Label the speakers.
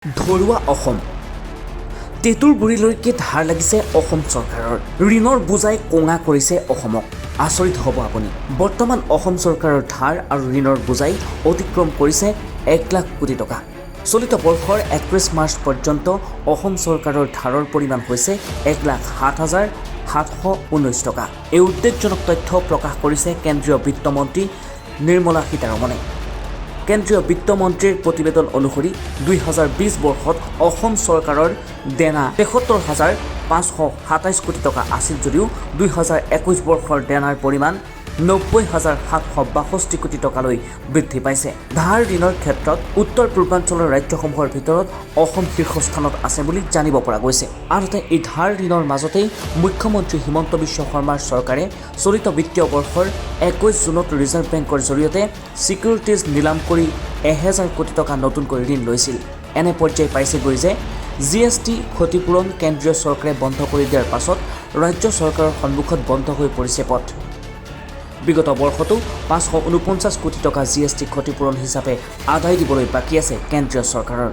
Speaker 1: ধৰুৱা অসম তেতুৰ বুঢ়ীলৈকে ধাৰ লাগিছে অসম চৰকাৰৰ ঋণৰ বোজাই কোঙা কৰিছে অসমক আচৰিত হ'ব আপুনি বৰ্তমান অসম চৰকাৰৰ ধাৰ আৰু ঋণৰ বোজাই অতিক্ৰম কৰিছে 1 লাখ কোটি টকা চলিত বৰ্ষৰ 31 মাৰ্চ পৰ্যন্ত অসম চৰকাৰৰ ধাৰৰ পৰিমাণ হৈছে 1,07,719 টকা এই উদ্বেগজনক তথ্য প্ৰকাশ কৰিছে কেন্দ্ৰীয় বিত্তমন্ত্ৰী নিৰ্মলা সীতাৰমণে কেন্দ্ৰীয় বিত্তমন্ত্ৰীৰ প্ৰতিবেদন অনুসৰি 2020 বৰ্ষত অসম চৰকাৰৰ দেনা 73,527 কোটি টকা আছিল যদিও 2021 বৰ্ষৰ দেনাৰ পৰিমাণ 90,762 কোটি টকালৈ বৃদ্ধি পাইছে ধাৰ ঋণৰ ক্ষেত্ৰত উত্তৰ পূৰ্বাঞ্চলৰ ৰাজ্যসমূহৰ ভিতৰত অসম শীৰ্ষস্থানত আছে বুলি জানিব পৰা গৈছে আনহাতে এই ধাৰ ঋণৰ মাজতেই মুখ্যমন্ত্ৰী হিমন্ত বিশ্ব শৰ্মাৰ চৰকাৰে চলিত বিত্তীয় বৰ্ষৰ 21 জুনত ৰিজাৰ্ভ বেংকৰ জৰিয়তে সিকিউৰিটিজ নিলাম কৰি 1000 কোটি টকা নতুনকৈ ঋণ লৈছিল এনে পৰ্যায় পাইছেগৈ যে জিএছটি ক্ষতিপূৰণ কেন্দ্ৰীয় চৰকাৰে বন্ধ কৰি দিয়াৰ পাছত ৰাজ্য চৰকাৰৰ সন্মুখত বন্ধ হৈ পৰিছে পথ বিগত বৰ্ষতো 549 কোটি টকা জিএছটি ক্ষতিপূৰণ হিচাপে আদায় দিবলৈ বাকী আছে কেন্দ্ৰীয় চৰকাৰৰ